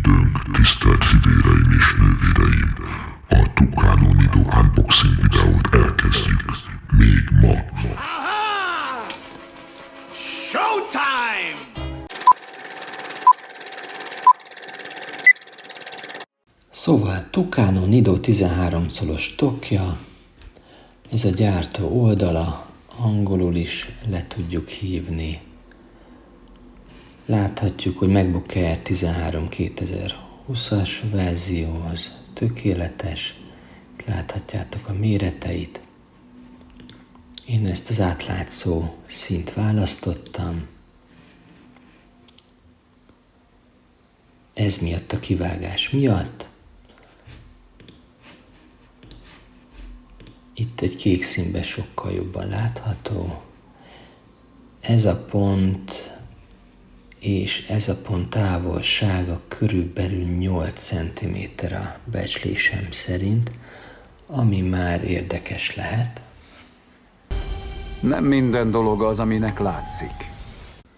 időnk, tisztelt fivéreim és nővéreim! A Tucano Nido unboxing videót elkezdjük. Még ma. Aha! Showtime! Szóval Tucano Nido 13 szolos tokja, ez a gyártó oldala, angolul is le tudjuk hívni. Láthatjuk, hogy MacBook Air 13 2020-as verzióhoz tökéletes. Láthatjátok a méreteit. Én ezt az átlátszó színt választottam. Ez miatt, a kivágás miatt. Itt egy kék színben sokkal jobban látható. Ez a pont és ez a pont távolsága körülbelül 8 cm a becslésem szerint, ami már érdekes lehet. Nem minden dolog az, aminek látszik.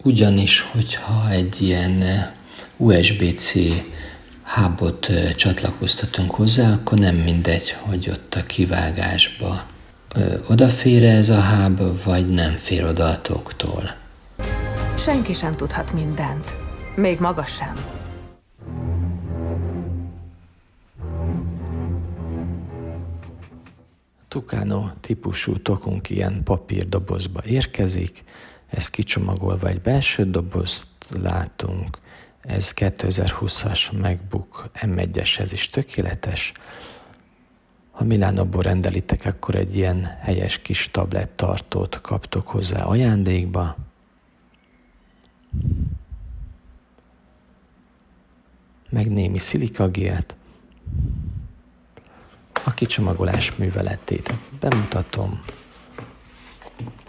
Ugyanis, hogyha egy ilyen USB-C hubot csatlakoztatunk hozzá, akkor nem mindegy, hogy ott a kivágásba odafér ez a hub, vagy nem fér oda a toktól. Senki sem tudhat mindent. Még maga sem. Tucano típusú tokunk ilyen papírdobozba érkezik, ez kicsomagolva egy belső dobozt látunk, ez 2020-as MacBook M1-eshez is tökéletes. Ha Milánóból rendelitek, akkor egy ilyen helyes kis tablettartót kaptok hozzá ajándékba. Meg némi szilikagélt. A kicsomagolás műveletét bemutatom.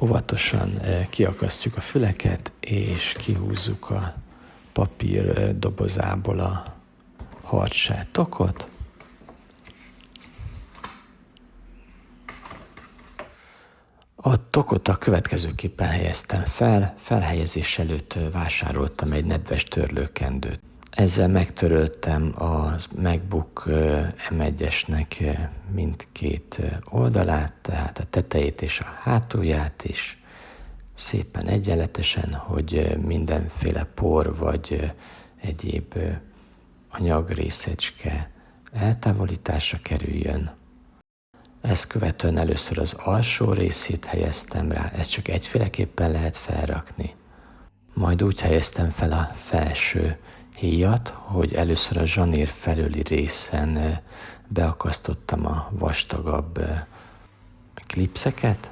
Óvatosan kiakasztjuk a füleket, és kihúzzuk a papír dobozából a hardsát tokot. A tokot a következőképpen helyeztem fel. Felhelyezés előtt vásároltam egy nedves törlőkendőt. Ezzel megtöröltem a MacBook M1-esnek mindkét oldalát, tehát a tetejét és a hátulját is szépen egyenletesen, hogy mindenféle por vagy egyéb anyagrészecske eltávolításra kerüljön. Ezt követően először az alsó részét helyeztem rá, ezt csak egyféleképpen lehet felrakni. Majd úgy helyeztem fel a felső héjat, hogy először a zsanér felüli részen beakasztottam a vastagabb klipszeket,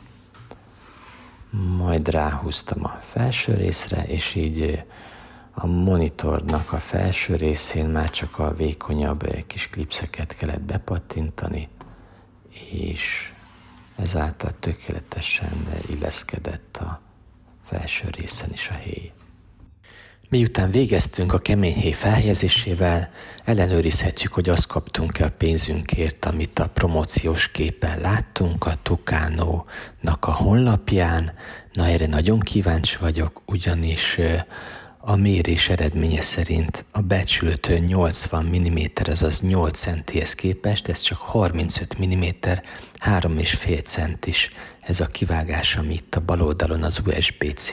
majd ráhúztam a felső részre, és így a monitornak a felső részén már csak a vékonyabb kis klipszeket kellett bepattintani, és ezáltal tökéletesen illeszkedett a felső részen is a héj. Miután végeztünk a kemény héj felhelyezésével, ellenőrizhetjük, hogy azt kaptunk-e a pénzünkért, amit a promóciós képen láttunk a Tucano-nak a honlapján. Na, erre nagyon kíváncsi vagyok, ugyanis a mérés eredménye szerint a becsült 80 mm, azaz 8 centihez képest, ez csak 35 mm, 3,5 centis ez a kivágás, ami itt a bal oldalon az USB-C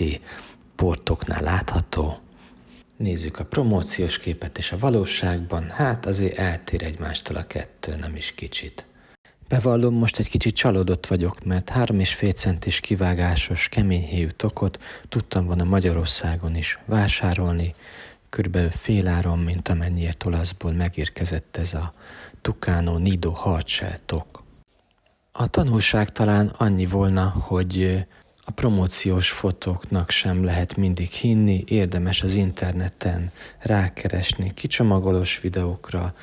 portoknál látható. Nézzük a promóciós képet, és a valóságban, hát azért eltér egymástól a kettő, nem is kicsit. Bevallom, most egy kicsit csalódott vagyok, mert 3,5 centis kivágásos, kemény héjú tokot tudtam volna Magyarországon is vásárolni, körülbelül féláron, mint amennyiért olaszból megérkezett ez a Tucano Nido hardshell tok. A tanulság talán annyi volna, hogy a promóciós fotóknak sem lehet mindig hinni, érdemes az interneten rákeresni kicsomagolós videókra,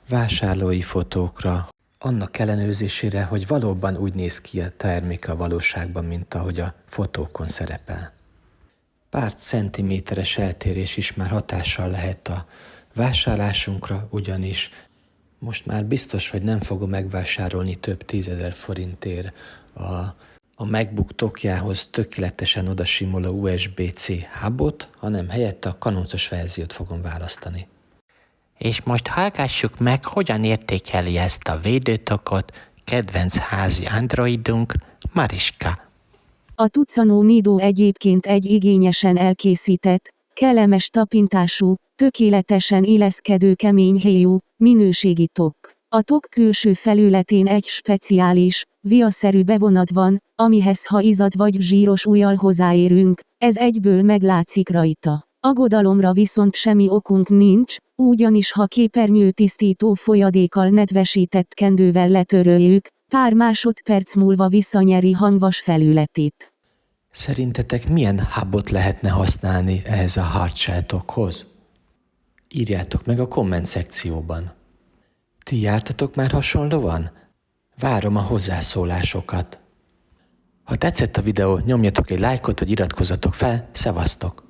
vásárlói fotókra, annak ellenőrzésére, hogy valóban úgy néz ki a termék a valóságban, mint ahogy a fotókon szerepel. Pár centiméteres eltérés is már hatással lehet a vásárlásunkra, ugyanis most már biztos, hogy nem fogom megvásárolni több 10 000 forintért a MacBook tokjához tökéletesen odasimuló USB-C hubot, hanem helyette a kanoncos verziót fogom választani. És most hallgassuk meg, hogyan értékeli ezt a védőtokot kedvenc házi androidunk, Mariska. A Tucano Nido egyébként egy igényesen elkészített, kellemes tapintású, tökéletesen illeszkedő kemény héjú, minőségi tok. A tok külső felületén egy speciális, viaszerű bevonat van, amihez ha izzad vagy zsíros ujjal hozzáérünk, ez egyből meglátszik rajta. Aggodalomra viszont semmi okunk nincs, ugyanis ha képernyőtisztító folyadékkal nedvesített kendővel letöröljük, pár másodperc múlva visszanyeri hangvas felületét. Szerintetek milyen hubot lehetne használni ehhez a hardshell-tokhoz? Írjátok meg a komment szekcióban. Ti jártatok már hasonlóan? Várom a hozzászólásokat. Ha tetszett a videó, nyomjatok egy lájkot, vagy iratkozzatok fel, szevasztok!